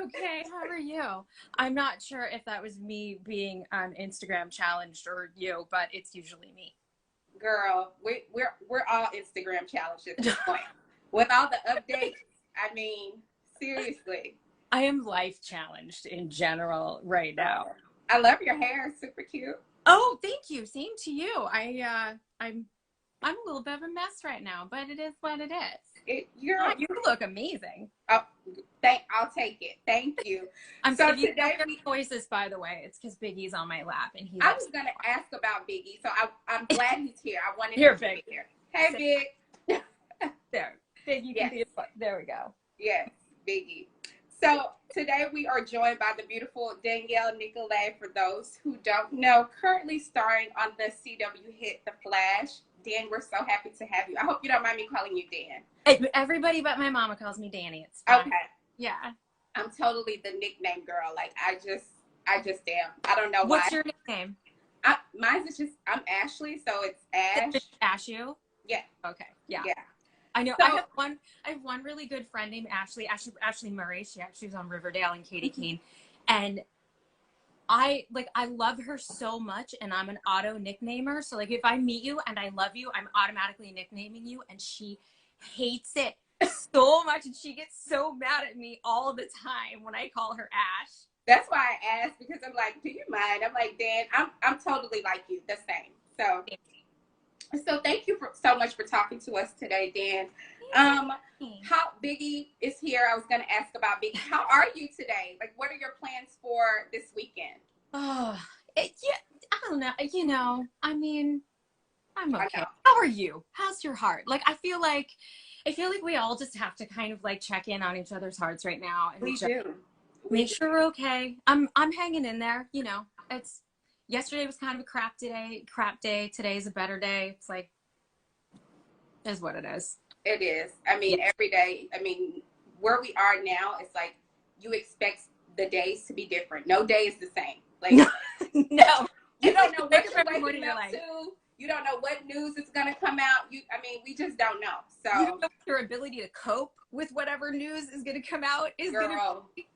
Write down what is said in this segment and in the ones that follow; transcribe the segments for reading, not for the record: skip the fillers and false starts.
okay. How are you? I'm not sure if that was me being Instagram challenged or you, but it's usually me. Girl, we're all Instagram challenged at this point. With all the updates, I mean, seriously. I am life challenged in general right now. I love your hair. It's super cute. Oh, thank you. Same to you. I'm a little bit of a mess right now, but it is what it is. You look amazing. Oh, I'll take it. Thank you. So if you today hear voices, by the way, it's because Biggie's on my lap, and I was gonna ask about Biggie, so I'm glad he's here. I wanted him to be here. Hey, Big. There, Biggie. Yes. There we go. Yes, Biggie. So today we are joined by the beautiful Danielle Nicolet. For those who don't know, currently starring on the CW hit The Flash. Dan, we're so happy to have you. I hope you don't mind me calling you Dan. Everybody but my mama calls me Danny. It's fine. Okay. Yeah. I'm totally the nickname girl. Like I just am. I don't know why. What's your nickname? Mine's is just I'm Ashley, so it's Ash. Ashu? Yeah. Okay. Yeah. Yeah. I know. So, I have one really good friend named Ashley Murray. She's on Riverdale and Katie Keene. And I love her so much, and I'm an auto nicknamer. So like if I meet you and I love you, I'm automatically nicknaming you, and she hates it so much, and she gets so mad at me all the time when I call her Ash. That's why I asked, because I'm like, do you mind? I'm like, Dan, I'm totally like you, the same. So thank you so much for talking to us today, Dan. How Biggie is here. I was going to ask about Biggie. How are you today? Like, what are your plans for this weekend? Oh, I don't know. You know, I mean, I'm okay. How are you? How's your heart? Like, I feel like we all just have to kind of like check in on each other's hearts right now. And we do. Make sure we're okay. I'm hanging in there. You know, yesterday was kind of a crap day. Today's a better day. It's like, is what it is. It is. I mean, every day. I mean, where we are now, it's like you expect the days to be different. No day is the same. Like, no. You don't know what you're waking up to. You don't know what news is going to come out. I mean, we just don't know. So you don't know your ability to cope with whatever news is going to come out is going to be.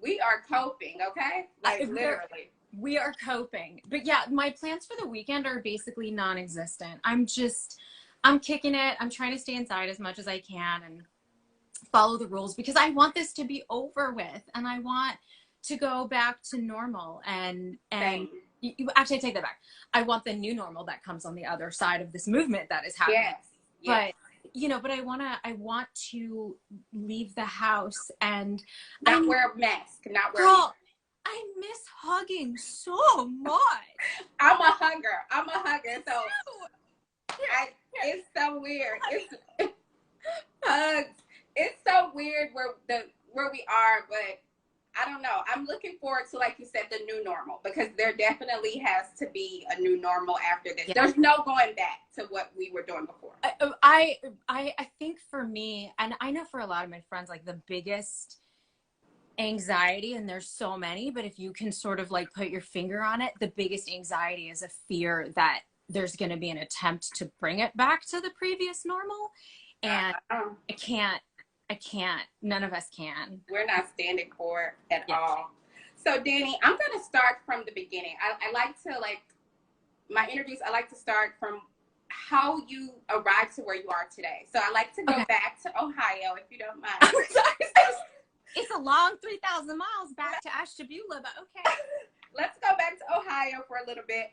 We are coping, okay? Like, literally. We are coping. But yeah, my plans for the weekend are basically non-existent. I'm kicking it. I'm trying to stay inside as much as I can and follow the rules, because I want this to be over with, and I want to go back to normal. And actually, I take that back. I want the new normal that comes on the other side of this movement that is happening. Yes. But I want to leave the house and not wear a mask, not wear. Girl, I miss hugging so much. I'm a hugger. So it's so weird. It's hugs. It's so weird where we are, but I don't know. I'm looking forward to, like you said, the new normal, because there definitely has to be a new normal after this. Yeah. There's no going back to what we were doing before. I think for me, and I know for a lot of my friends, like the biggest anxiety, and there's so many, but if you can sort of like put your finger on it, the biggest anxiety is a fear that there's going to be an attempt to bring it back to the previous normal. And I can't, none of us can. We're not standing for it at all. So Danny, I'm going to start from the beginning. I like to, my interviews, I like to start from how you arrived to where you are today. So I like to go back to Ohio, if you don't mind. I'm sorry. It's a long 3,000 miles back to Ashtabula, but okay. Let's go back to Ohio for a little bit.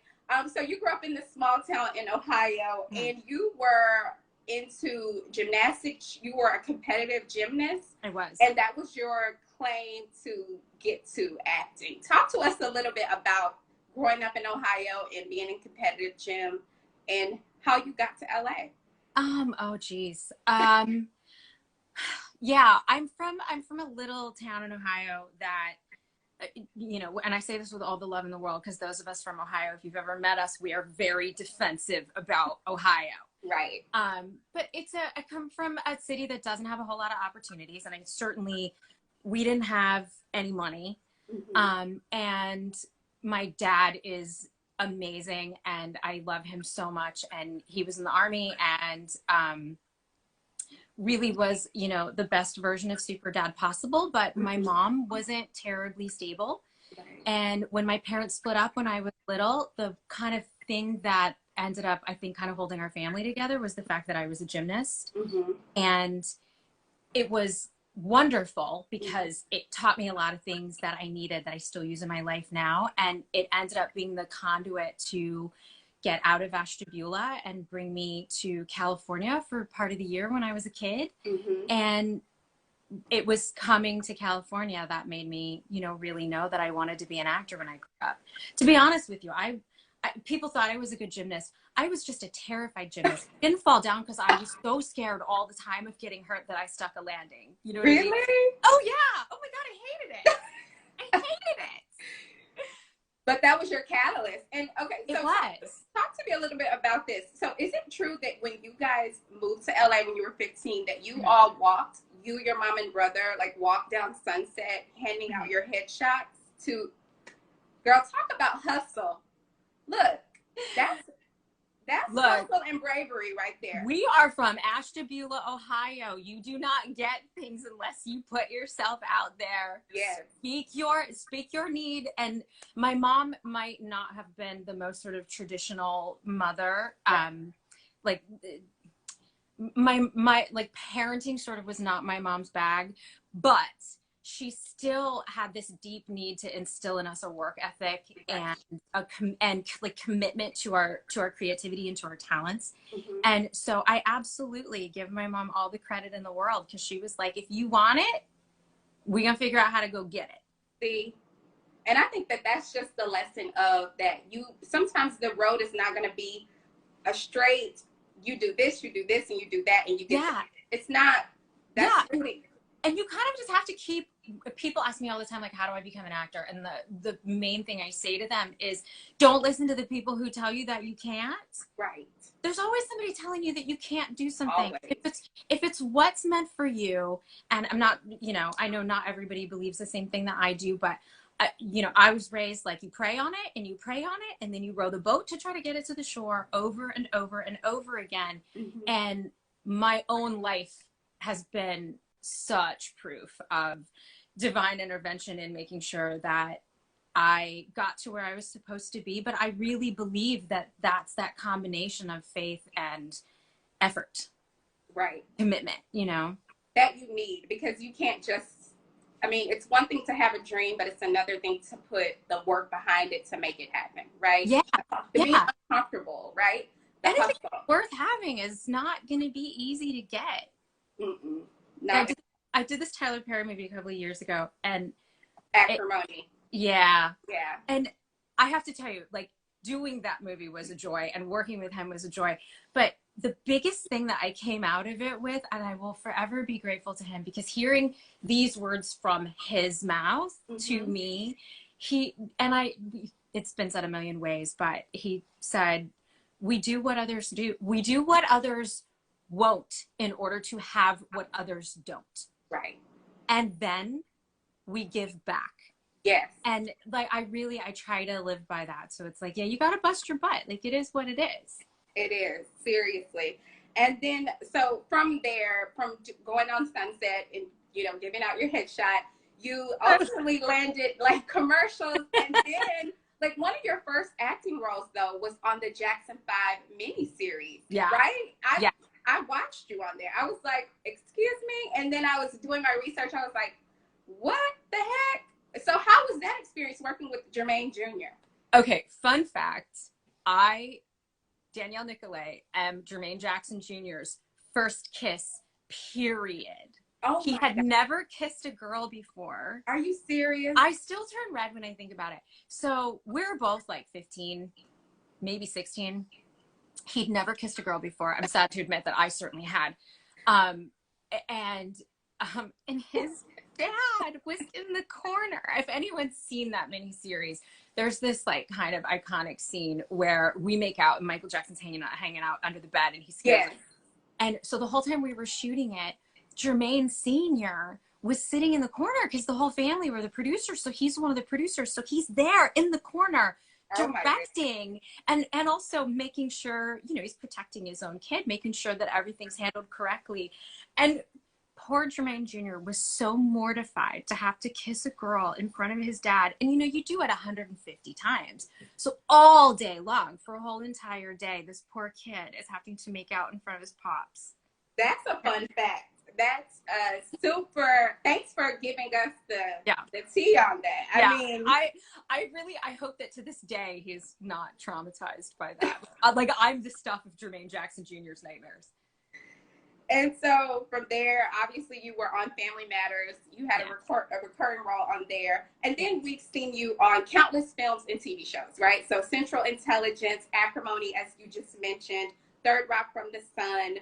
So you grew up in this small town in Ohio, and you were into gymnastics. You were a competitive gymnast. I was. And that was your claim to get to acting. Talk to us a little bit about growing up in Ohio and being in competitive gym and how you got to LA. Oh geez. Yeah, I'm from a little town in Ohio that, you know, and I say this with all the love in the world, because those of us from Ohio, if you've ever met us, we are very defensive about Ohio. Right. But I come from a city that doesn't have a whole lot of opportunities, and we didn't have any money. Mm-hmm. And my dad is amazing, and I love him so much, and he was in the Army, and really was, you know, the best version of super dad possible, but my mom wasn't terribly stable. And when my parents split up when I was little, the kind of thing that ended up, I think, kind of holding our family together was the fact that I was a gymnast. And it was wonderful because it taught me a lot of things that I needed that I still use in my life now. And it ended up being the conduit to get out of Ashtabula and bring me to California for part of the year when I was a kid. And it was coming to California that made me, you know, really know that I wanted to be an actor when I grew up. To be honest with you, people thought I was a good gymnast. I was just a terrified gymnast. I didn't fall down because I was so scared all the time of getting hurt that I stuck a landing. You know what I mean? Oh yeah. Oh my God, I hated it. I hated it. But that was your catalyst. And okay, so it was. Talk to me a little bit about this. So is it true that when you guys moved to LA when you were 15, that you all walked, you, your mom and brother, like walked down Sunset handing out your headshots to, girl, talk about hustle. Look, that's hustle and bravery right there. We are from Ashtabula, Ohio. You do not get things unless you put yourself out there. Yes. Speak your need. And my mom might not have been the most sort of traditional mother. Like my like parenting sort of was not my mom's bag, but she still had this deep need to instill in us a work ethic and like commitment to our creativity and to our talents. And so I absolutely give my mom all the credit in the world, because she was like, if you want it, we're gonna figure out how to go get it. See, and I think that that's just the lesson of that. You sometimes the road is not gonna be a straight, you do this, and you do that, and you get it's not. That's really. And you kind of just have to keep, people ask me all the time, like, how do I become an actor? And the main thing I say to them is, don't listen to the people who tell you that you can't. Right. There's always somebody telling you that you can't do something. Always. If it's what's meant for you, and I'm not, you know, I know not everybody believes the same thing that I do, but you know, I was raised like, you pray on it and you pray on it, and then you row the boat to try to get it to the shore over and over and over again. And my own life has been such proof of divine intervention in making sure that I got to where I was supposed to be. But I really believe that that's that combination of faith and effort. Right. Commitment, you know. That you need, because you can't just, I mean, it's one thing to have a dream, but it's another thing to put the work behind it to make it happen, right? Yeah. To be uncomfortable, right? Anything worth having is not going to be easy to get. No. I did this Tyler Perry movie a couple of years ago, and Acrimony. Yeah. And I have to tell you, like, doing that movie was a joy, and working with him was a joy. But the biggest thing that I came out of it with, and I will forever be grateful to him, because hearing these words from his mouth to me, it's been said a million ways, but he said, we do what others do. We do what others won't in order to have what others don't. Right. And then we give back. Yes. And like, I try to live by that. So it's like, yeah, you got to bust your butt. Like, it is what it is. It is, seriously. And then, so from there, from going on Sunset and, you know, giving out your headshot, you ultimately landed like commercials. And then like one of your first acting roles though was on the Jackson 5 miniseries. Yeah. Right? I watched you on there. I was like, excuse me? And then I was doing my research. I was like, what the heck? So how was that experience working with Jermaine Jr.? Okay, fun fact. Danielle Nicolet, am Jermaine Jackson Jr.'s first kiss, period. Oh, he had never kissed a girl before. Are you serious? I still turn red when I think about it. So we're both like 15, maybe 16. He'd never kissed a girl before. I'm sad to admit that I certainly had. And his dad was in the corner. If anyone's seen that miniseries, there's this like kind of iconic scene where we make out and Michael Jackson's hanging out under the bed, and he's scared. And so the whole time we were shooting it, Jermaine Sr. was sitting in the corner because the whole family were the producers. So he's one of the producers. So he's there in the corner Oh my directing, and also making sure, you know, he's protecting his own kid, making sure that everything's handled correctly. And poor Jermaine Jr. was so mortified to have to kiss a girl in front of his dad. And, you know, you do it 150 times. So all day long, for a whole entire day, this poor kid is having to make out in front of his pops. That's a fun fact. That's super. Thanks for giving us the tea on that. I mean, I hope that to this day he's not traumatized by that. Like, I'm the stuff of Jermaine Jackson Jr.'s nightmares. And so from there, obviously you were on Family Matters. You had a recurring role on there. And then we've seen you on countless films and TV shows, right? So Central Intelligence, Acrimony, as you just mentioned, Third Rock from the Sun,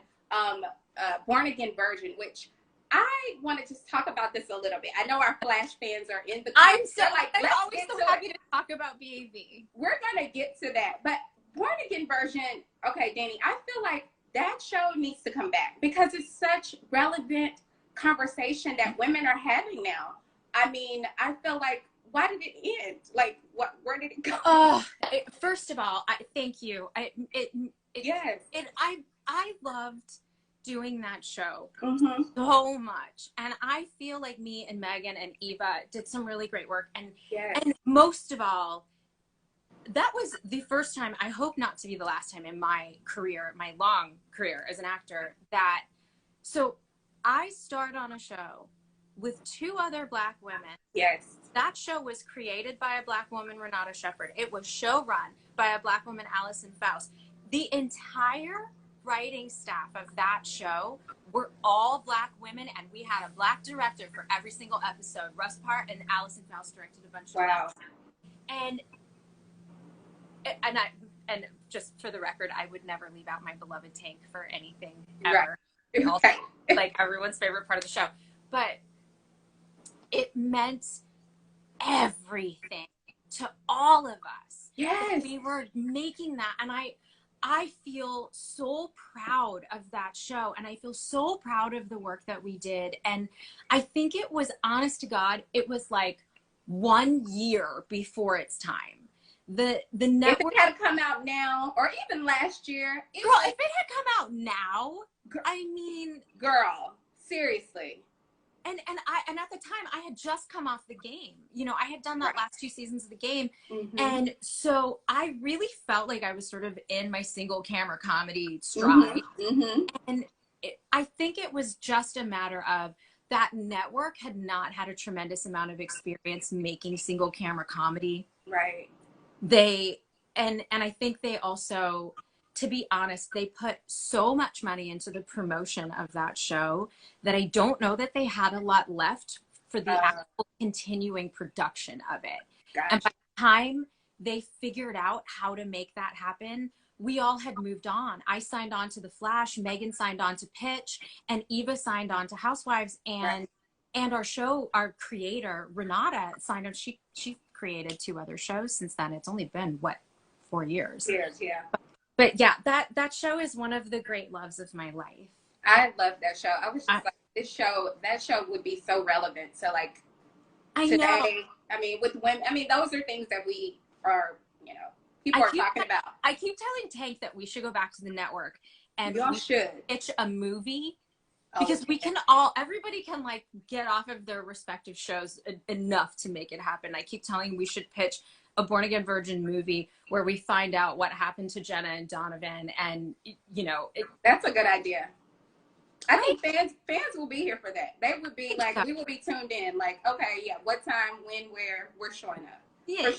Born Again Virgin, which I want to just talk about this a little bit. I know our Flash fans are in the I'm always so happy to talk about BAV. We're going to get to that. But Born Again Virgin, okay, Danny, I feel like that show needs to come back because it's such relevant conversation that women are having now. I mean, I feel like, why did it end? Like, where did it go? First of all, thank you. Yes. I loved doing that show Mm-hmm. so much. And I feel like me and Megan and Eva did some really great work. And, yes. And most of all, that was the first time, I hope not to be the last time in my career, my long career as an actor, so I starred on a show with two other Black women. Yes. That show was created by a Black woman, Renata Shepard. It was show run by a Black woman, Allison Faust. The entire writing staff of that show were all Black women, and we had a Black director for every single episode. Russ Part and Allison Faust directed a bunch of them. And just for the record, I would never leave out my beloved Tank for anything ever. Right. Also, like everyone's favorite part of the show. But it meant everything to all of us. Yes. We were making that, and I feel so proud of that show, and I feel so proud of the work that we did. And I think it was, honest to God, it was like 1 year before its time. The network, if it had come out now, or even last year, girl, if it had come out now, I mean, girl, seriously. And at the time, I had just come off The Game. You know, I had done that last 2 seasons of The Game, and so I really felt like I was sort of in my single camera comedy stride. And I think it was just a matter of that network had not had a tremendous amount of experience making single camera comedy. Right. And I think they also, to be honest, they put so much money into the promotion of that show that I don't know that they had a lot left for the actual continuing production of it. Gotcha. And by the time they figured out how to make that happen, we all had moved on. I signed on to The Flash, Megan signed on to Pitch, and Eva signed on to Housewives, and our show, our creator, Renata, signed on. She created 2 other shows since then. It's only been, 4 years? Yeah. But yeah, that show is one of the great loves of my life. I love that show. I was just like, that show would be so relevant to like today. Know. I mean, with women, I mean, those are things that we are, you know, people are talking about. I keep telling Tank that we should go back to the network and y'all should pitch a movie. Because everybody can like get off of their respective shows enough to make it happen. I keep telling we should pitch a Born Again Virgin movie where we find out what happened to Jenna and Donovan, and you know, that's a good idea. I think fans will be here for that. They would be like, we will be tuned in. Like, okay, yeah, what time, when, where, we're showing up. Yeah. For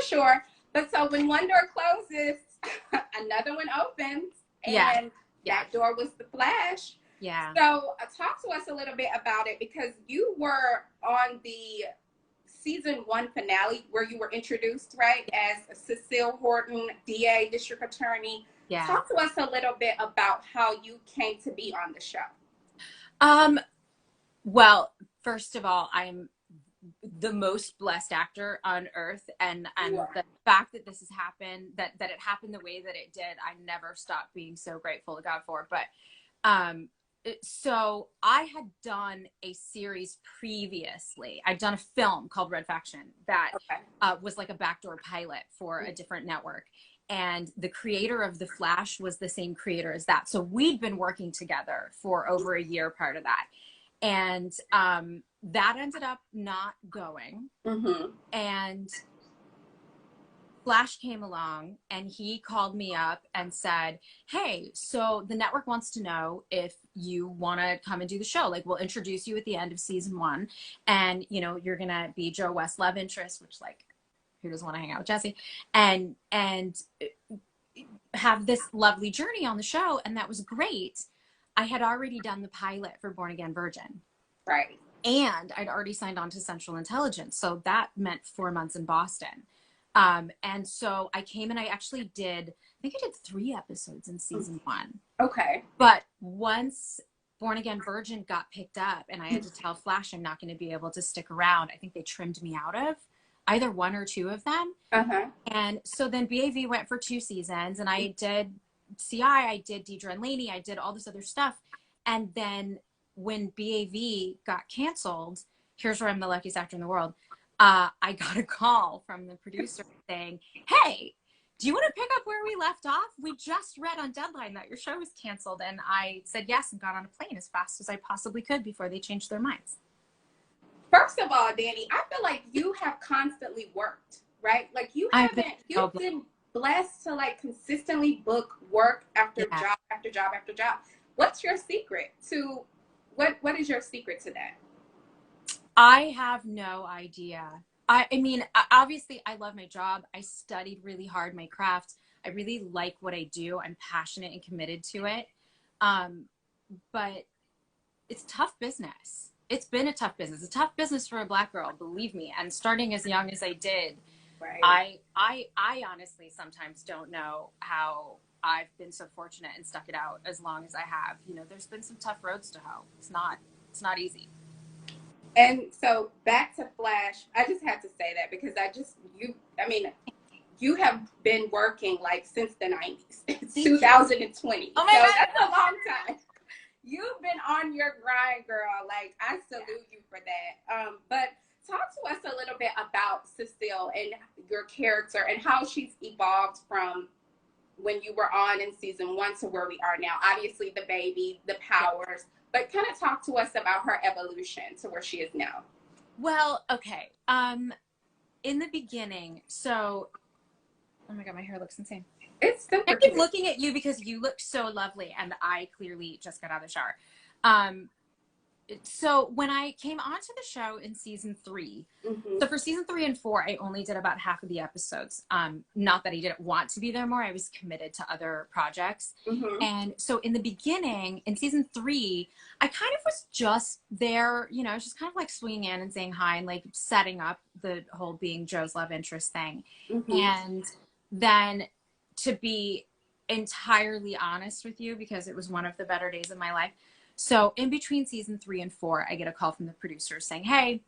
sure. But so when one door closes, another one opens, and that door was The Flash. Yeah. So talk to us a little bit about it, because you were on the season 1 finale where you were introduced, right, as Cecile Horton, DA, District Attorney. Yeah. Talk to us a little bit about how you came to be on the show. Well, first of all, I'm the most blessed actor on earth, and the fact that this has happened, that it happened the way that it did, I never stopped being so grateful to God for. But so I had done a series previously. I'd done a film called Red Faction that was like a backdoor pilot for a different network. And the creator of The Flash was the same creator as that. So we'd been working together for over a year prior to that. And that ended up not going. And Flash came along and he called me up and said, hey, so the network wants to know if you want to come and do the show. Like, we'll introduce you at the end of season 1. And, you know, you're going to be Joe West's love interest, which, like, who doesn't want to hang out with Jesse? And have this lovely journey on the show. And that was great. I had already done the pilot for Born Again Virgin. Right. And I'd already signed on to Central Intelligence. So that meant 4 months in Boston. And so I came and I actually did, I think I did 3 episodes in season 1. Okay. But once Born Again Virgin got picked up and I had to tell Flash I'm not going to be able to stick around, I think they trimmed me out of either 1 or 2 of them. And so then BAV went for 2 seasons and I did CI, I did Deidre and Laney, I did all this other stuff. And then when BAV got canceled, here's where I'm the luckiest actor in the world. I got a call from the producer saying, hey, do you want to pick up where we left off? We just read on Deadline that your show was canceled. And I said yes and got on a plane as fast as I possibly could before they changed their minds. First of all, Danny, I feel like you have constantly worked, right? Like you've been blessed to like consistently book work after job after job after job. What's your secret to, what is your secret to that? I have no idea. I mean, obviously I love my job. I studied really hard my craft. I really like what I do. I'm passionate and committed to it. But it's tough business. It's been a tough business. It's a tough business for a Black girl, believe me. And starting as young as I did, I honestly sometimes don't know how I've been so fortunate and stuck it out as long as I have. You know, there's been some tough roads to hoe. It's not easy. And so back to Flash, I just have to say that because you have been working like since the 90s. It's 2020. Oh my God. That's a long time. You've been on your grind, girl. Like, I salute you for that. But talk to us a little bit about Cecile and your character and how she's evolved from when you were on in season 1 to where we are now. Obviously, the baby, the powers. But kind of talk to us about her evolution to where she is now. Well, okay. In the beginning, so, oh my God, my hair looks insane. It's super I keep looking at you because you look so lovely and I clearly just got out of the shower. So when I came onto the show in season 3, so for season 3 and 4, I only did about half of the episodes. Not that I didn't want to be there more. I was committed to other projects. And so in the beginning, in season 3, I kind of was just there, you know, just kind of like swinging in and saying hi and like setting up the whole being Joe's love interest thing. And then to be entirely honest with you, because it was one of the better days of my life, so in between season 3 and 4, I get a call from the producers saying, hey,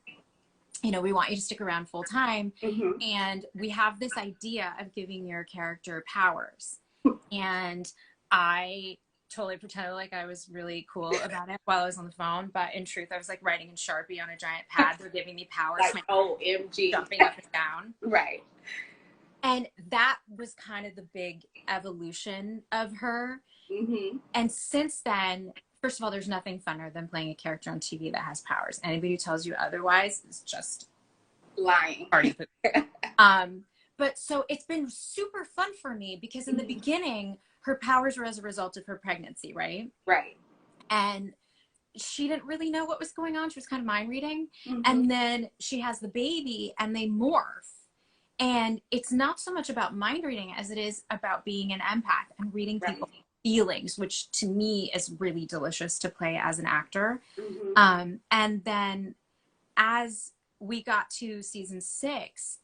you know, we want you to stick around full time. And we have this idea of giving your character powers. And I totally pretended like I was really cool about it while I was on the phone. But in truth, I was like writing in Sharpie on a giant pad. They're giving me powers. Like, OMG. Jumping up and down. Right. And that was kind of the big evolution of her. And since then, first of all, there's nothing funner than playing a character on TV that has powers. Anybody who tells you otherwise is just lying. But so it's been super fun for me because in the beginning, her powers were as a result of her pregnancy, right? Right. And she didn't really know what was going on. She was kind of mind reading. And then she has the baby and they morph. And it's not so much about mind reading as it is about being an empath and reading people's feelings, which to me is really delicious to play as an actor. And then as we got to season 6,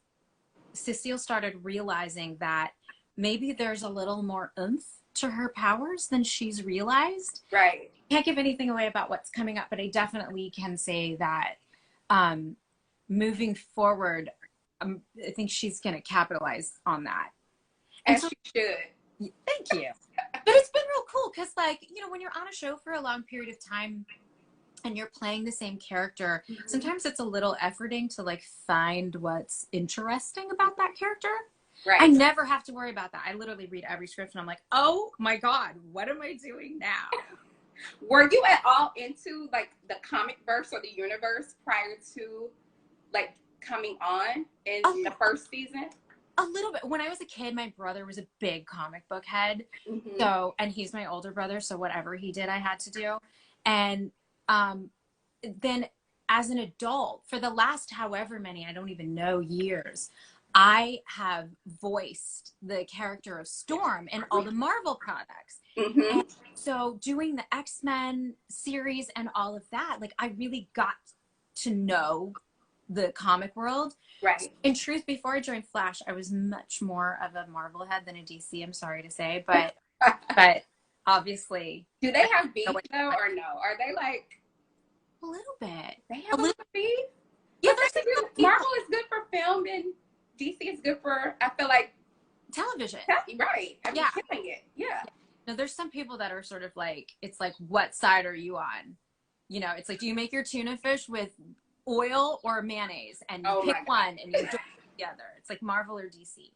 Cecile started realizing that maybe there's a little more oomph to her powers than she's realized. Right. Can't give anything away about what's coming up, but I definitely can say that moving forward, I think she's going to capitalize on that. And so, she should. Thank you. But it's been real cool because, like, you know, when you're on a show for a long period of time and you're playing the same character, sometimes it's a little efforting to like find what's interesting about that character. Right. I never have to worry about that. I literally read every script and I'm like, oh my God, what am I doing now? Were you at all into like the comic verse or the universe prior to like coming on in the first season? A little bit. When I was a kid, my brother was a big comic book head. Mm-hmm. So, and he's my older brother, so whatever he did, I had to do. And then as an adult, for the last however many, I don't even know, years, I have voiced the character of Storm in all the Marvel products. Mm-hmm. And so doing the X-Men series and all of that, like I really got to know the comic world. Right. In truth, before I joined Flash, I was much more of a Marvel head than a DC, I'm sorry to say, but obviously. Do they have beef though or no? Are they like a little bit? They have a little beef? Yeah, Marvel is good for film and DC is good for, I feel like, television. Right. I'm killing it. Yeah. No, there's some people that are sort of like, it's like, what side are you on? You know, it's like, do you make your tuna fish with oil or mayonnaise? And you pick one and you do it together. It's like Marvel or DC.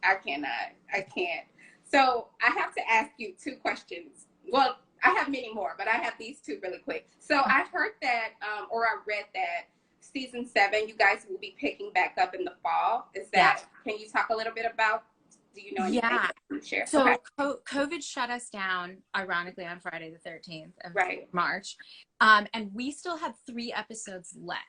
I can't. So I have to ask you 2 questions. Well, I have many more, but I have these 2 really quick. So I heard that, or I read that season 7, you guys will be picking back up in the fall. Is that, can you talk a little bit about, do you know anything you can share? So COVID shut us down, ironically, on Friday the 13th of March. And we still had 3 episodes left.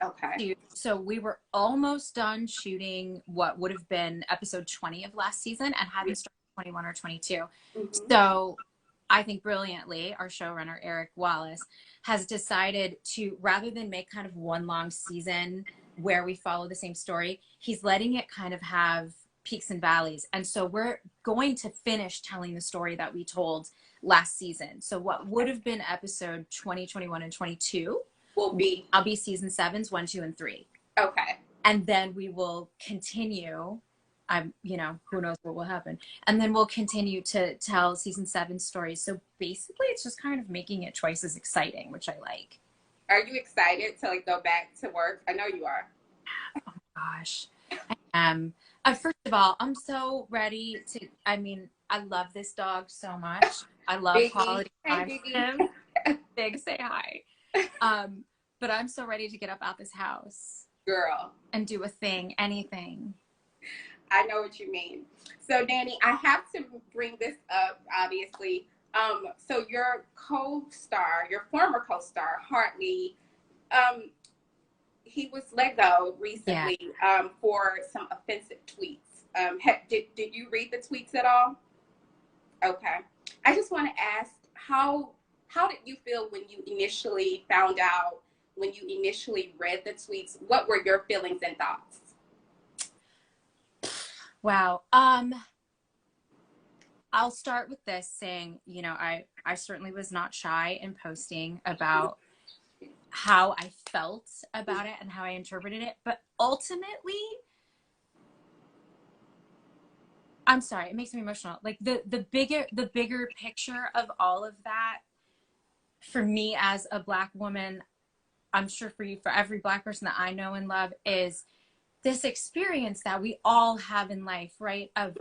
Okay. So we were almost done shooting what would have been episode 20 of last season and hadn't started 21 or 22. Mm-hmm. So I think brilliantly, our showrunner, Eric Wallace, has decided to, rather than make kind of one long season where we follow the same story, he's letting it kind of have peaks and valleys. And so we're going to finish telling the story that we told last season. So what would have been episode 20, 21, and 22 I'll be season 7's 1, 2, and 3. Okay. And then we will continue. You know, who knows what will happen. And then we'll continue to tell season 7 stories. So basically it's just kind of making it twice as exciting, which I like. Are you excited to like go back to work? I know you are. Oh my gosh. I am. First of all, I'm so ready to, I mean, I love this dog so much. I love quality time with him. Big, say hi. But I'm so ready to get up out this house. Girl. And do a thing, anything. I know what you mean. So, Danny, I have to bring this up, obviously. So your co-star, your former co-star, Hartley, he was let go recently for some offensive tweets. Did you read the tweets at all? Okay. I just want to ask, how did you feel when you initially found out, when you initially read the tweets? What were your feelings and thoughts? Wow. I'll start with this saying, you know, I certainly was not shy in posting about how I felt about it and how I interpreted it. But ultimately, I'm sorry, it makes me emotional. Like the bigger picture of all of that, for me as a Black woman, I'm sure for you, for every Black person that I know and love, is this experience that we all have in life, right? Of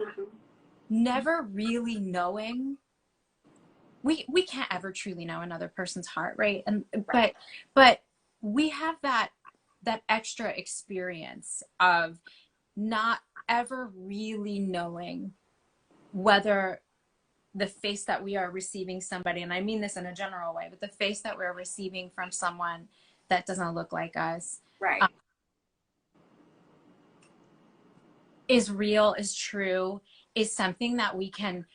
never really knowing. We can't ever truly know another person's heart, right? And but we have that extra experience of not ever really knowing whether the face that we are receiving somebody, and I mean this in a general way, but the face that we're receiving from someone that doesn't look like us, right, is real, is true, is something that we can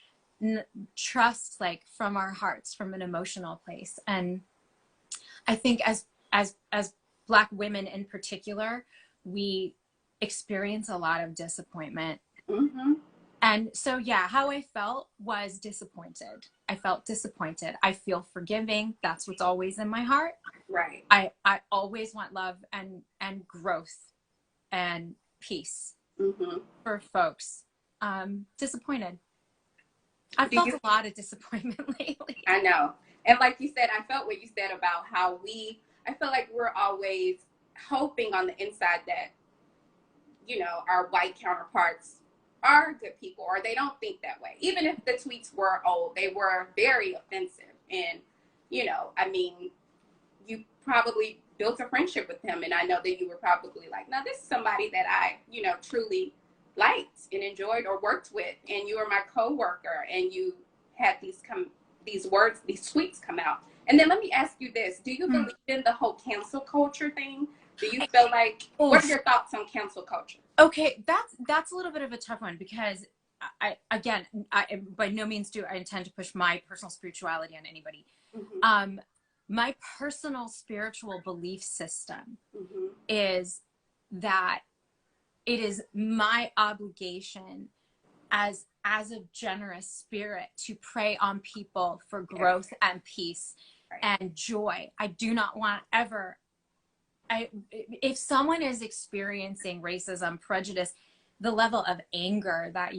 trust, like from our hearts, from an emotional place. And I think as Black women in particular, we experience a lot of disappointment. Mm-hmm. And so, yeah, how I felt was disappointed. I felt disappointed. I feel forgiving. That's what's always in my heart. Right. I always want love and growth and peace for folks. Disappointed. I felt a lot of disappointment lately. I know. And like you said, I felt what you said about how I feel like we're always hoping on the inside that, you know, our white counterparts are good people, or they don't think that way. Even if the tweets were old, they were very offensive. And, you know, I mean, you probably built a friendship with him. And I know that you were probably like, no, this is somebody that I, you know, truly liked and enjoyed or worked with. And you were my coworker, and you had these words, these tweets come out. And then let me ask you this. Do you believe in the whole cancel culture thing? Do you feel like, what are your thoughts on cancel culture? Okay, that's a little bit of a tough one, because I by no means do I intend to push my personal spirituality on anybody. Mm-hmm. My personal spiritual belief system mm-hmm. is that it is my obligation as a generous spirit to prey on people for growth and peace and joy. I do not want ever, if someone is experiencing racism, prejudice, the level of anger that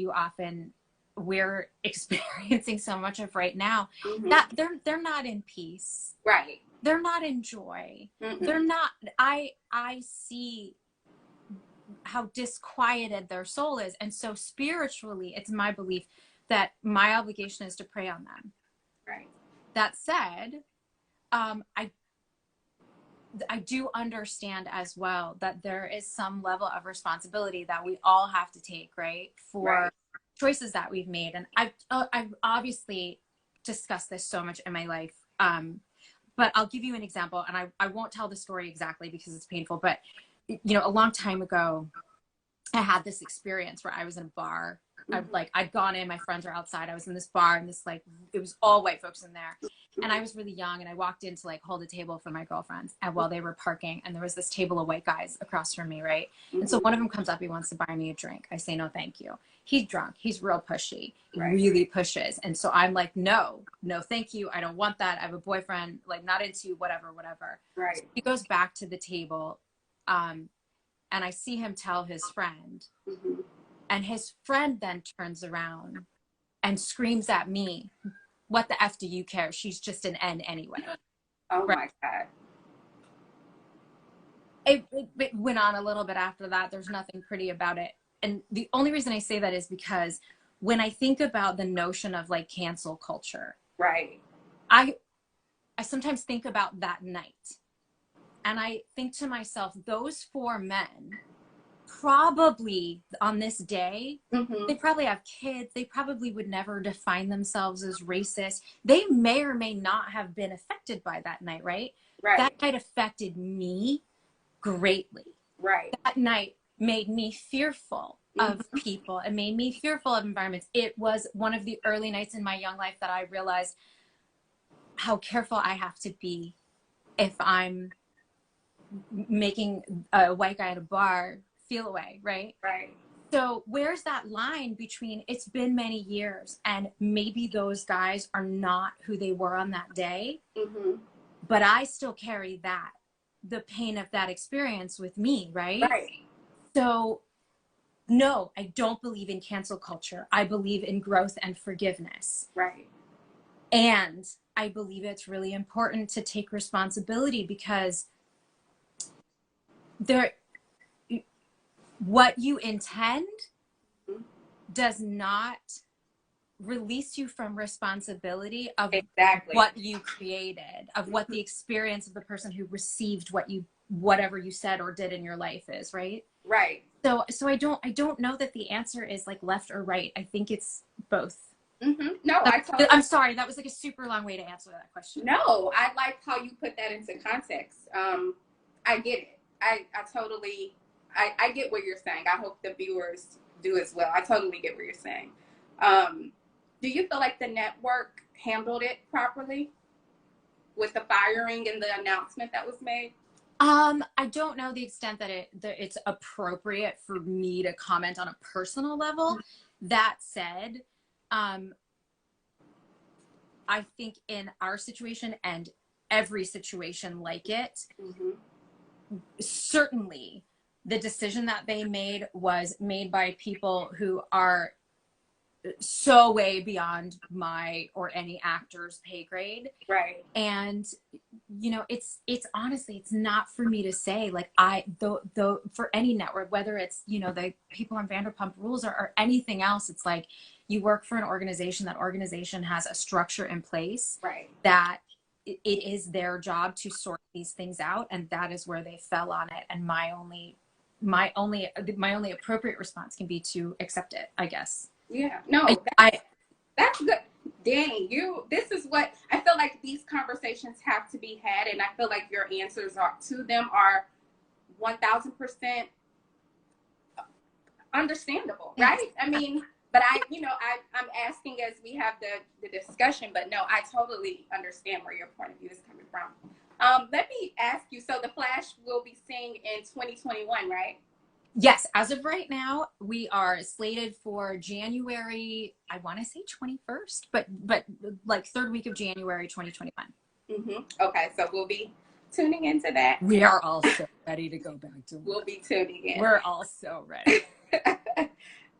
we're experiencing so much of right now, mm-hmm. that they're not in peace. Right. They're not in joy. Mm-hmm. They're not, I see how disquieted their soul is. And so spiritually, it's my belief that my obligation is to pray on them. Right. That said, I do understand as well that there is some level of responsibility that we all have to take, right, for choices that we've made. And I've obviously discussed this so much in my life, but I'll give you an example, and I won't tell the story exactly because it's painful, but you know, a long time ago, I had this experience where I was in a bar. Mm-hmm. I'd gone in, my friends were outside. I was in this bar, and it was all white folks in there. And I was really young, and I walked in to hold a table for my girlfriends, and while they were parking, and there was this table of white guys across from me, right? Mm-hmm. And so one of them comes up, he wants to buy me a drink. I say, no, thank you. He's drunk. He's real pushy. He really pushes. And so I'm like, no, thank you. I don't want that. I have a boyfriend, not into whatever. Right. So he goes back to the table, and I see him tell his friend, mm-hmm. and his friend then turns around and screams at me, what the F do you care? She's just an N anyway. Oh my God. It went on a little bit after that. There's nothing pretty about it. And the only reason I say that is because when I think about the notion of cancel culture, right, I sometimes think about that night. And I think to myself, those four men probably on this day, mm-hmm. they probably have kids. They probably would never define themselves as racist. They may or may not have been affected by that night, right? That night affected me greatly. Right. That night made me fearful of mm-hmm. people. It made me fearful of environments. It was one of the early nights in my young life that I realized how careful I have to be if I'm making a white guy at a bar feel away, right? Right. So where's that line between it's been many years and maybe those guys are not who they were on that day, mm-hmm. but I still carry the pain of that experience with me, right? Right. So no, I don't believe in cancel culture. I believe in growth and forgiveness. Right. And I believe it's really important to take responsibility because what you intend does not release you from responsibility of what you created, of what the experience of the person who received whatever you said or did in your life is, right? Right. So I don't know that the answer is left or right. I think it's both. Mm-hmm. No, I'm sorry. That was a super long way to answer that question. No, I like how you put that into context. I get it. I totally, I get what you're saying. I hope the viewers do as well. I totally get what you're saying. Do you feel like the network handled it properly with the firing and the announcement that was made? I don't know the extent that it's appropriate for me to comment on a personal level. Mm-hmm. That said, I think in our situation and every situation like it, mm-hmm. certainly the decision that they made was made by people who are so way beyond my or any actor's pay grade. Right. And you know, it's honestly, it's not for me to say, like, though for any network, whether it's, you know, the people on Vanderpump Rules or anything else, it's like, you work for an organization, that organization has a structure in place, right, that it is their job to sort these things out, and that is where they fell on it. And my only appropriate response can be to accept it, I guess. Yeah, no, that's good. Danny, this is what I feel like these conversations have to be had, and I feel like your answers to them are 1000% understandable, right? Yes. I mean, but I'm asking as we have the discussion, but no, I totally understand where your point of view is coming from. Let me ask you, so The Flash will be seeing in 2021, right? Yes, as of right now, we are slated for January, I want to say 21st, but like third week of January 2021. Mm-hmm. Okay, so we'll be tuning into that. We are all so ready to go back to work. We'll be tuning in. We're all so ready. So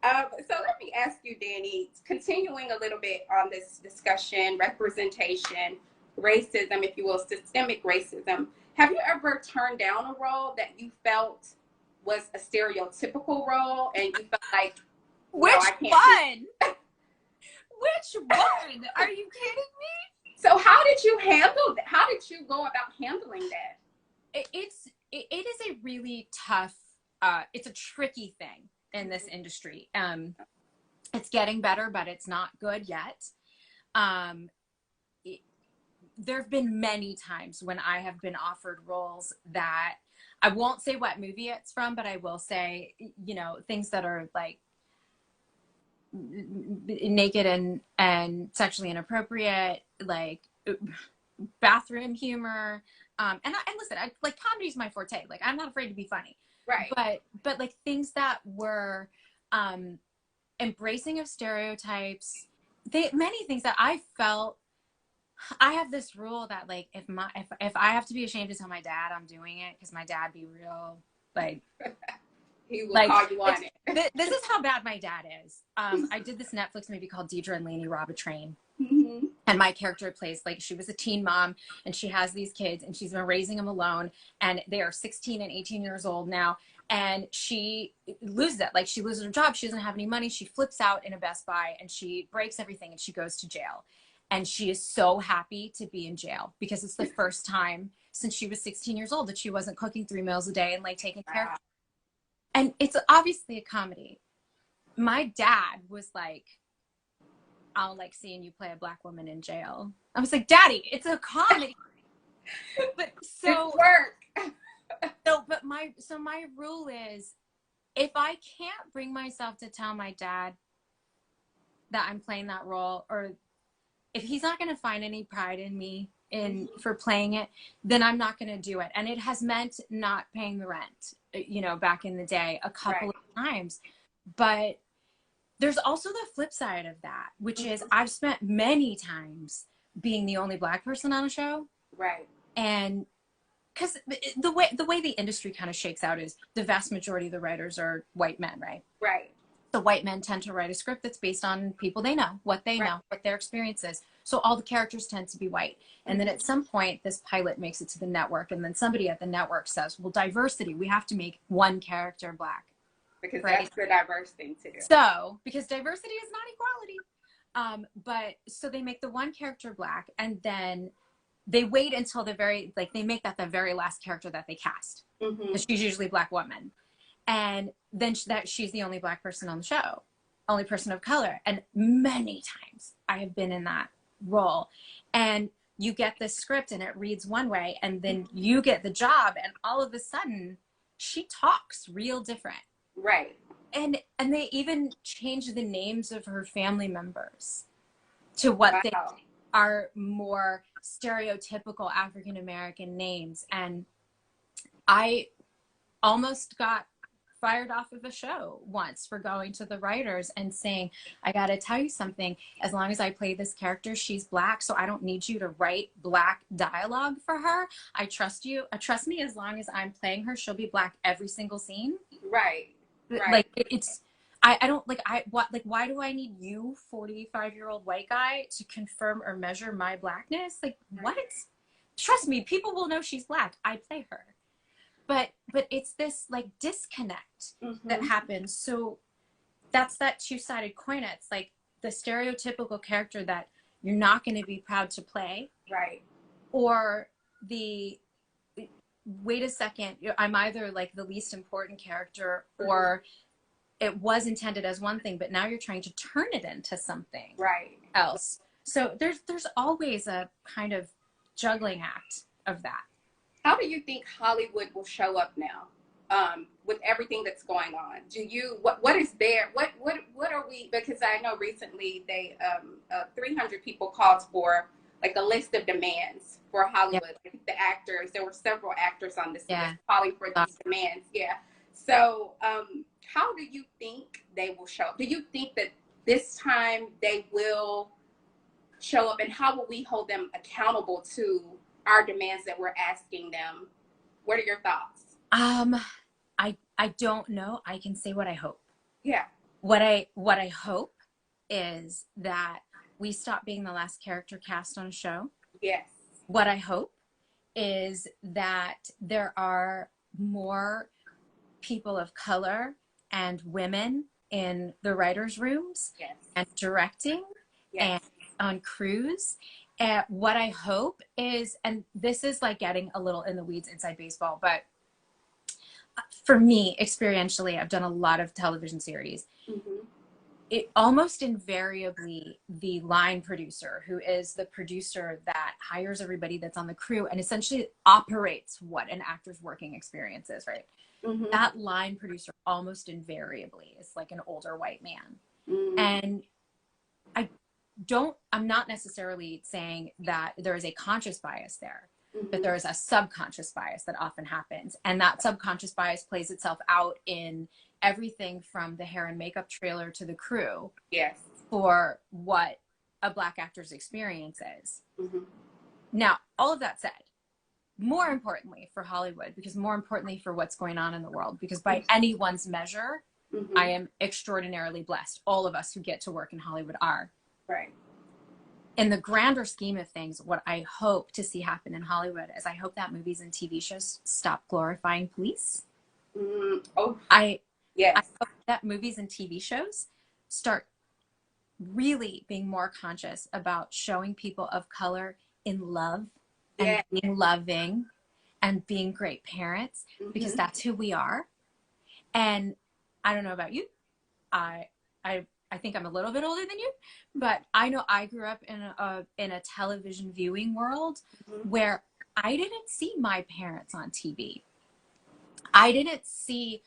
let me ask you, Danny, continuing a little bit on this discussion, representation, racism, if you will, systemic racism. Have you ever turned down a role that you felt was a stereotypical role and you felt like, which one? Which one? Are you kidding me? So how did you handle that? How did you go about handling that? It is a really tough, it's a tricky thing in this industry. It's getting better, but it's not good yet. There have been many times when I have been offered roles that, I won't say what movie it's from, but I will say, you know, things that are like naked and sexually inappropriate, like bathroom humor. And listen, like, comedy is my forte. Like, I'm not afraid to be funny. Right. But like things that were embracing of stereotypes, many things that I felt, I have this rule that, like, if I have to be ashamed to tell my dad I'm doing it, because my dad be real, like, he will call you on it. This is how bad my dad is. I did this Netflix movie called Deidre and Laney Rob a Train. Mm-hmm. And my character plays, like, she was a teen mom and she has these kids and she's been raising them alone, and they are 16 and 18 years old now. And she loses it. Like, she loses her job. She doesn't have any money. She flips out in a Best Buy and she breaks everything and she goes to jail. And she is so happy to be in jail because it's the first time since she was 16 years old that she wasn't cooking 3 meals a day and, like, taking care of her. And it's obviously a comedy. My dad was like, I don't like seeing you play a Black woman in jail. I was like, Daddy, it's a comedy. But so it's work. but my rule is, if I can't bring myself to tell my dad that I'm playing that role, or if he's not going to find any pride in me for playing it, then I'm not going to do it. And it has meant not paying the rent, you know, back in the day a couple of times. But there's also the flip side of that, which is I've spent many times being the only Black person on a show. Right. And because the way the industry kind of shakes out is the vast majority of the writers are white men, right? Right. The white men tend to write a script that's based on people they know, what they know, what their experience is. So all the characters tend to be white. And then at some point, this pilot makes it to the network, and then somebody at the network says, well, diversity, we have to make one character Black. Because that's the diverse thing to do. So, because diversity is not equality. So they make the one character Black, and then they wait until they make that the very last character that they cast. Mm-hmm. She's usually a Black woman. And then she's the only Black person on the show, only person of color. And many times I have been in that role. And you get this script and it reads one way, and then you get the job, and all of a sudden she talks real different. Right. And they even change the names of her family members to what they are more stereotypical African-American names. And I almost got fired off of a show once for going to the writers and saying, I got to tell you something, as long as I play this character, she's Black, so I don't need you to write Black dialogue for her. I trust you. Trust me, as long as I'm playing her, she'll be Black every single scene. Right. Like, I don't like, why do I need you, 45-year-old white guy, to confirm or measure my blackness? Like, what? Trust me, people will know she's black. I play her. But it's this like disconnect that happens. So that's that two-sided coin. It's like the stereotypical character that you're not going to be proud to play. Right. Or the, wait a second, I'm either like the least important character, or it was intended as one thing, but now you're trying to turn it into something else. So there's always a kind of juggling act of that. How do you think Hollywood will show up now, with everything that's going on? Do you, what is there? What are we, because I know recently they, 300 people called for like a list of demands for Hollywood. Like the actors, there were several actors on this list calling for these demands. So, how do you think they will show up? Do you think that this time they will show up, and how will we hold them accountable to our demands that we're asking them? What are your thoughts? I don't know. I can say what I hope. Yeah. What I hope is that we stop being the last character cast on a show. Yes. What I hope is that there are more people of color and women in the writers' rooms and directing and on crews. And what I hope is, and this is like getting a little in the weeds inside baseball, but for me, experientially, I've done a lot of television series. It almost invariably, the line producer, who is the producer that hires everybody that's on the crew and essentially operates what an actor's working experience is, right? That line producer almost invariably is like an older white man. And I'm not necessarily saying that there is a conscious bias there, but there is a subconscious bias that often happens. And that subconscious bias plays itself out in everything from the hair and makeup trailer to the crew for what a Black actor's experience is. Now, all of that said, more importantly for Hollywood, because more importantly for what's going on in the world, because by anyone's measure, I am extraordinarily blessed. All of us who get to work in Hollywood are. Right. In the grander scheme of things, what I hope to see happen in Hollywood is I hope that movies and TV shows stop glorifying police. I hope that movies and TV shows start really being more conscious about showing people of color in love and being loving and being great parents, because that's who we are. And I don't know about you. I think I'm a little bit older than you, but I know I grew up in a television viewing world where I didn't see my parents on TV. I didn't see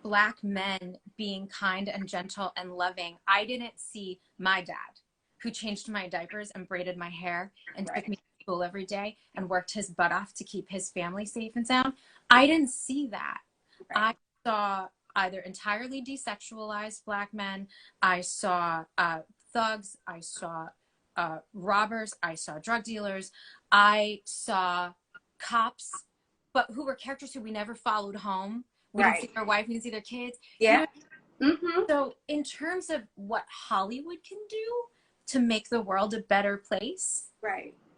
Black men being kind and gentle and loving. I didn't see my dad, who changed my diapers and braided my hair and took me to school every day and worked his butt off to keep his family safe and sound. I didn't see that. I saw either entirely desexualized Black men. I saw thugs. I saw robbers. I saw drug dealers. I saw cops, but who were characters who we never followed home. We didn't see their wife. We didn't see their kids. You know? So in terms of what Hollywood can do to make the world a better place,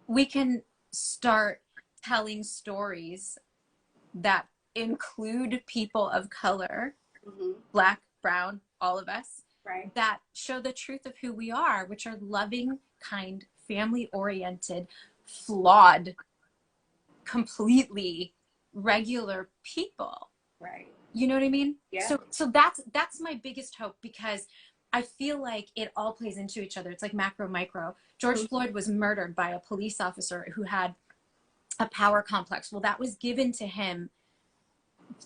we can start telling stories that include people of color, Black, brown, all of us, that show the truth of who we are, which are loving, kind, family-oriented, flawed, completely regular people. You know what I mean? So that's my biggest hope, because I feel like it all plays into each other. It's like macro, micro. George Floyd was murdered by a police officer who had a power complex. Well, that was given to him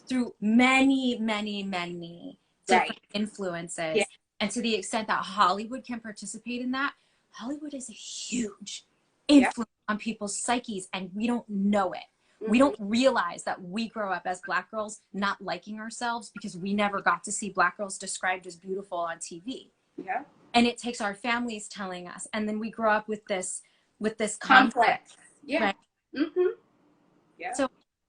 through many, many, many different influences. And to the extent that Hollywood can participate in that, Hollywood is a huge influence on people's psyches, and we don't know it. We don't realize that we grow up as Black girls not liking ourselves because we never got to see Black girls described as beautiful on TV. And it takes our families telling us, and then we grow up with this complex. So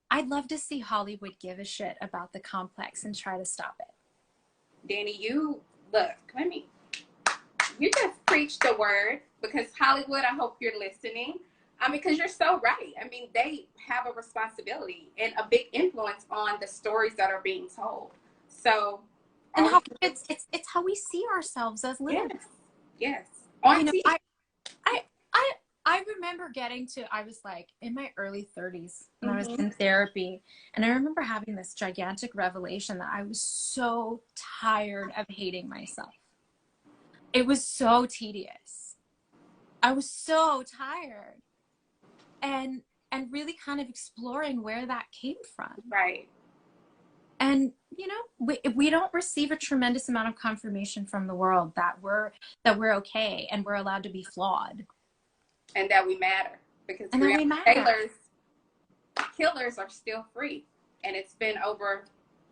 I'd love to see Hollywood give a shit about the complex and try to stop it. Danny, you look, you just preached the word, because Hollywood, I hope you're listening. I mean, because you're so right. I mean, they have a responsibility and a big influence on the stories that are being told. So, and how it's how we see ourselves as little. Yes. On you know, TV. I remember getting to, I was like in my early 30s when I was in therapy. And I remember having this gigantic revelation that I was so tired of hating myself. It was so tedious. I was so tired. And really kind of exploring where that came from. Right. And, you know, we don't receive a tremendous amount of confirmation from the world that we're okay and we're allowed to be flawed. And that we matter. Because Taylor's killers are still free. And it's been over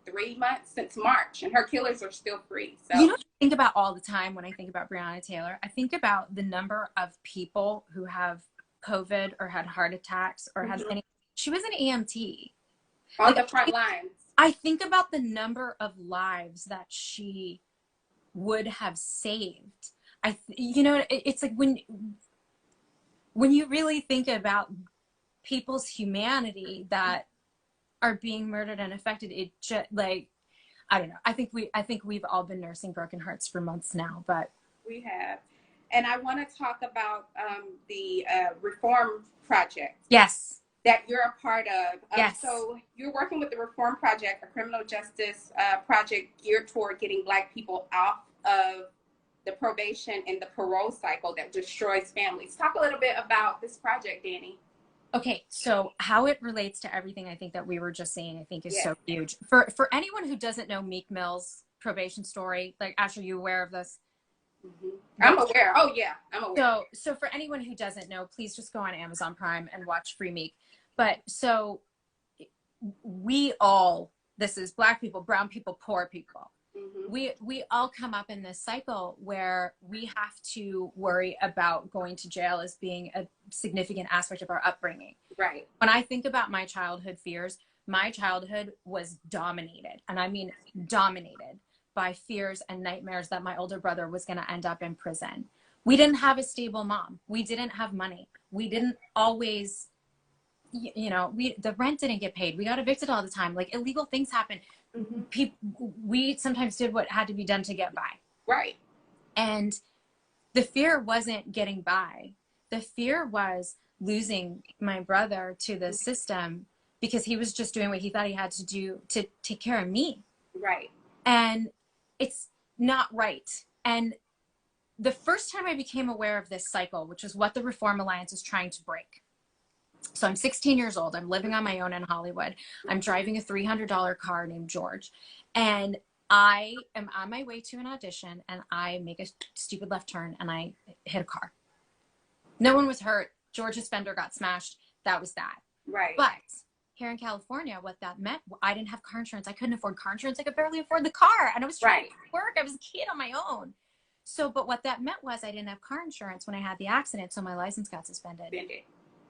3 months since March, and her killers are still free. So, you know what I think about all the time when I think about Breonna Taylor? I think about the number of people who have COVID or had heart attacks or had any. She was an EMT. On the front lines. I think about the number of lives that she would have saved. You know, it's like when you really think about people's humanity that are being murdered and affected, it just, like, I don't know. I think we've all been nursing broken hearts for months now, but we have. And I want to talk about the Reform Project. Yes. That you're a part of. Yes. So you're working with the Reform Project, a criminal justice project geared toward getting Black people off of the probation and the parole cycle that destroys families. Talk a little bit about this project, Danny. Okay, so how it relates to everything I think that we were just saying, I think is so huge. For anyone who doesn't know Meek Mill's probation story, like, Ash, are you aware of this? I'm aware. Oh yeah, I'm aware. So for anyone who doesn't know, please just go on Amazon Prime and watch Free Meek. But so we all, this is Black people, brown people, poor people. We all come up in this cycle where we have to worry about going to jail as being a significant aspect of our upbringing. Right. When I think about my childhood fears, my childhood was dominated, and I mean dominated, by fears and nightmares that my older brother was going to end up in prison. We didn't have a stable mom. We didn't have money. We didn't always, you know, the rent didn't get paid. We got evicted all the time. Like, illegal things happen. We sometimes did what had to be done to get by. Right. And the fear wasn't getting by. The fear was losing my brother to the system because he was just doing what he thought he had to do to take care of me. Right. And it's not right. And the first time I became aware of this cycle, which is what the Reform Alliance is trying to break. So I'm 16 years old. I'm living on my own in Hollywood. I'm driving a $300 car named George. And I am on my way to an audition, and I make a stupid left turn and I hit a car. No one was hurt. George's fender got smashed. That was that. Right. But here in California, what that meant, I didn't have car insurance. I couldn't afford car insurance. I could barely afford the car. And I was trying to work. I was a kid on my own. So, but what that meant was I didn't have car insurance when I had the accident. So my license got suspended.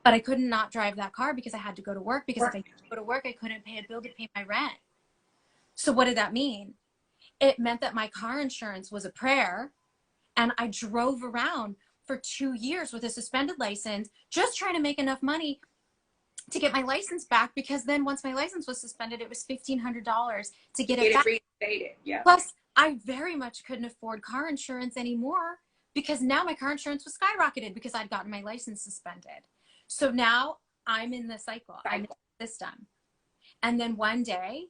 But I could not drive that car because I had to go to work. Because if I didn't go to work, I couldn't pay a bill to pay my rent. So what did that mean? It meant that my car insurance was a prayer. And I drove around for 2 years with a suspended license, just trying to make enough money to get my license back. Because then once my license was suspended, it was $1,500 to get it back. Reinstated. Yeah. Plus, I very much couldn't afford car insurance anymore because now my car insurance was skyrocketed because I'd gotten my license suspended. So now I'm in the cycle. I'm in the system. And then one day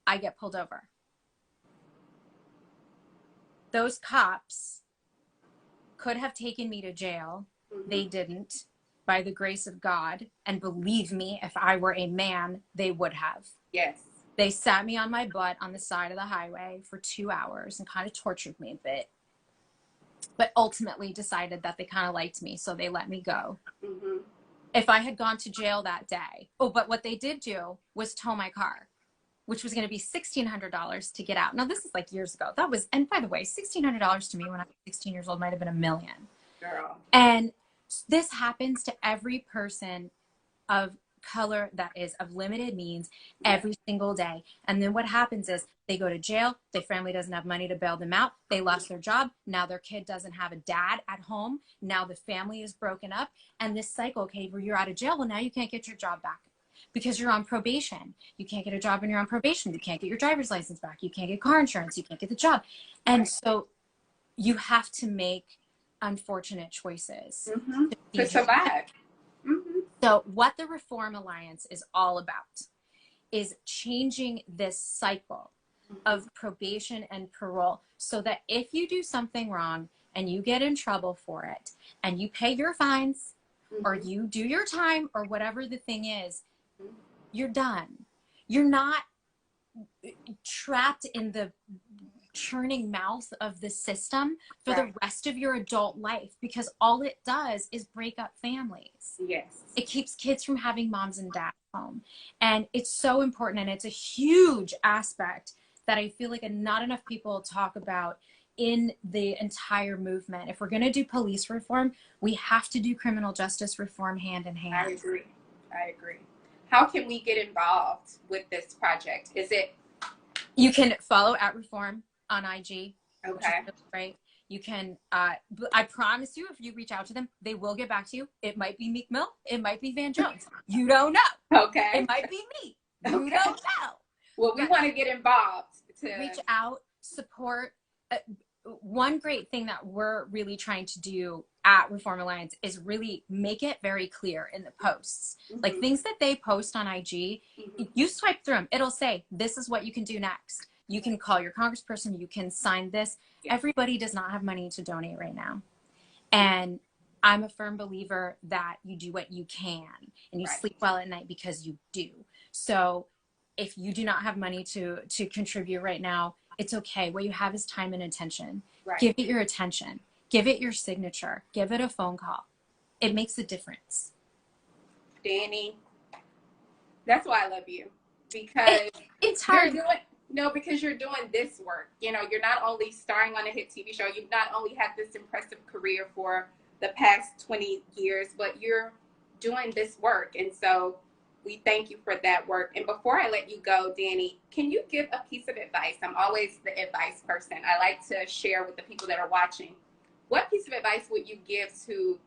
I get pulled over. Those cops could have taken me to jail. They didn't, by the grace of God. And believe me, if I were a man, they would have. Yes. They sat me on my butt on the side of the highway for 2 hours and kind of tortured me a bit. But ultimately decided that they kind of liked me, so they let me go. If I had gone to jail that day. Oh, but what they did do was tow my car, which was going to be $1,600 to get out. Now, this is like years ago. That was, and by the way, $1,600 to me when I was 16 years old might have been $1 million. Girl. And this happens to every person of color that is of limited means every single day. And then what happens is they go to jail. Their family doesn't have money to bail them out. They lost their job. Now their kid doesn't have a dad at home. Now the family is broken up. And this cycle, okay, where you're out of jail, well, now you can't get your job back because you're on probation. You can't get a job when you're on probation. You can't get your driver's license back. You can't get car insurance. You can't get the job. And so you have to make unfortunate choices to survive. So what the Reform Alliance is all about is changing this cycle of probation and parole so that if you do something wrong and you get in trouble for it and you pay your fines or you do your time or whatever the thing is, you're done. You're not trapped in the churning mouth of the system for the rest of your adult life, because all it does is break up families. Yes. It keeps kids from having moms and dads home. And it's so important. And it's a huge aspect that I feel like not enough people talk about in the entire movement. If we're going to do police reform, we have to do criminal justice reform hand in hand. I agree. How can we get involved with this project? You can follow at Reform on IG. Okay. Right. You can, I promise you, if you reach out to them, they will get back to you. It might be Meek Mill. It might be Van Jones. You don't know. Okay. It might be me. You don't know. Well, we want to get involved. Reach out, support. One great thing that we're really trying to do at Reform Alliance is really make it very clear in the posts. Like things that they post on IG, you swipe through them. It'll say, this is what you can do next. You can call your congressperson. You can sign this. Everybody does not have money to donate right now. And I'm a firm believer that you do what you can and you sleep well at night because you do. So if you do not have money to contribute right now, it's okay. What you have is time and attention. Give it your attention. Give it your signature. Give it a phone call. It makes a difference. Danny, that's why I love you. Because it's hard. Because you're doing this work. You know, you're not only starring on a hit TV show, you've not only had this impressive career for the past 20 years, but you're doing this work. And so we thank you for that work. And before I let you go, Danny, can you give a piece of advice? I'm always the advice person. I like to share with the people that are watching. What piece of advice would you give to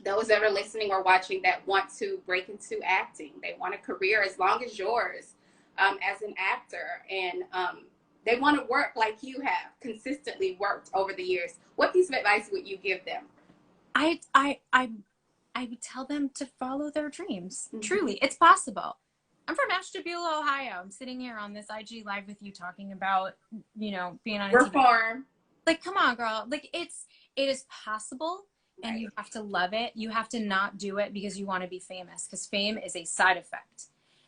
those that are listening or watching that want to break into acting? They want a career as long as yours as an actor, and they want to work like you have consistently worked over the years. What piece of advice would you give them? I would tell them to follow their dreams. Truly, it's possible. I'm from Ashtabula, Ohio. I'm sitting here on this IG live with you talking about, being on a Reform. TV. Like, come on, girl. Like, it is possible, and you have to love it. You have to not do it because you want to be famous, because fame is a side effect.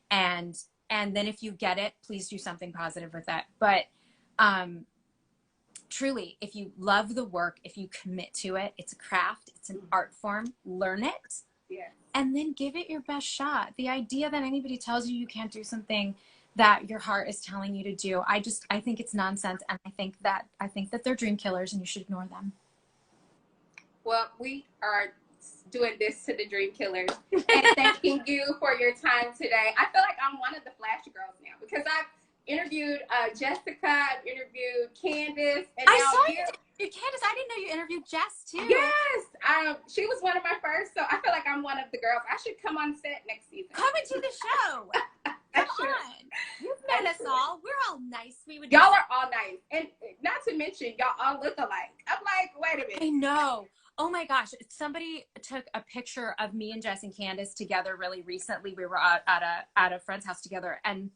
And then if you get it, please do something positive with that. But truly, if you love the work, if you commit to it, it's a craft, it's an art form, learn it, and then give it your best shot. The idea that anybody tells you can't do something that your heart is telling you to do, I think it's nonsense, and I think that they're dream killers, and you should ignore them. Well, we are doing this to the dream killers and thanking you for your time today. I feel like I'm one of the Flash girls now because I've interviewed Jessica, I've interviewed Candace, and I saw you did Candace. I didn't know you interviewed Jess too. Yes, she was one of my first, so I feel like I'm one of the girls. I should come on set next season. Come into the show. Come on. You've met us all. We're all nice. Y'all are all nice, and not to mention y'all all look alike. I'm like, wait a minute. I know. Oh my gosh. Somebody took a picture of me and Jess and Candace together really recently. We were at a friend's house together, and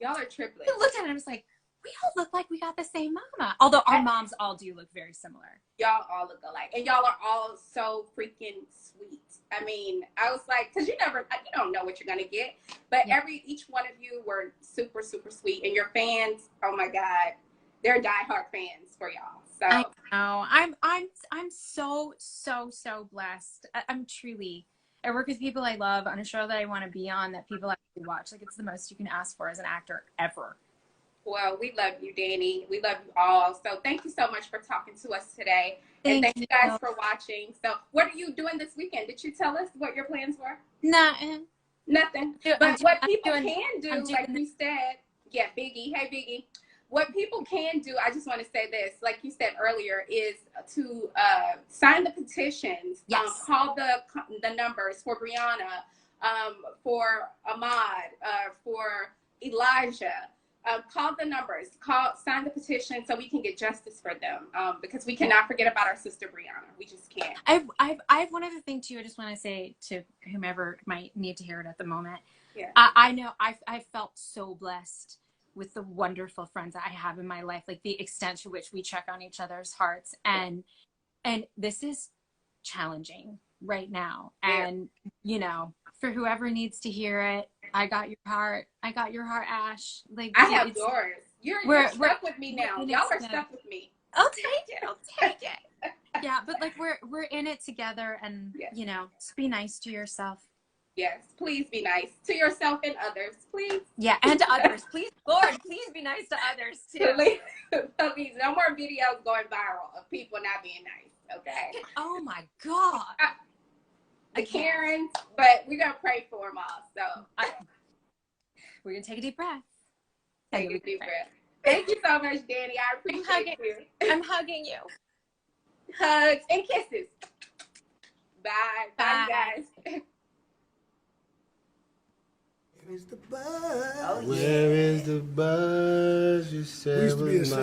y'all are triplets. I looked at it and I was like, we all look like we got the same mama. Although our moms all do look very similar. Y'all all look alike. And y'all are all so freaking sweet. I mean, I was like, because you don't know what you're going to get. But each one of you were super, super sweet. And your fans, oh my God, they're diehard fans for y'all. So I know. I'm so, so, so blessed. I'm truly. I work with people I love on a show that I want to be on, that people actually watch. Like, it's the most you can ask for as an actor ever. Well, we love you, Danny. We love you all. So thank you so much for talking to us today. And thank you guys for watching. So what are you doing this weekend? Did you tell us what your plans were? Nothing. Nothing. But what people can do, like you said, yeah, Biggie. Hey, Biggie. What people can do, I just want to say this, like you said earlier, is to sign the petitions, yes. Call the numbers for Brianna, for Ahmad, for Elijah. Call the numbers, sign the petition so we can get justice for them, because we cannot forget about our sister Brianna. We just can't. I have one other thing too. I just want to say to whomever might need to hear it at the moment. Yeah. I know I felt so blessed with the wonderful friends that I have in my life, like the extent to which we check on each other's hearts. And this is challenging right now. And, you know, for whoever needs to hear it, I got your heart. I got your heart, Ash. Like, I have yours. You're stuck with me now. Y'all are stuck with me. I'll take it. I'll take it. Yeah, but like we're in it together, and you know, just be nice to yourself. Yes, please be nice to yourself and others, please. Yeah, and to others, please, Lord, please be nice to others too. Please, no more videos going viral of people not being nice. Okay. Oh my God. The Karens, but we're gonna pray for them all. So we're gonna take a deep breath. Take a deep breath. Thank you so much, Danny. I appreciate you. I'm hugging you. Hugs and kisses. Bye. Bye, guys. Where is the buzz? Where is the buzz? You said was mine.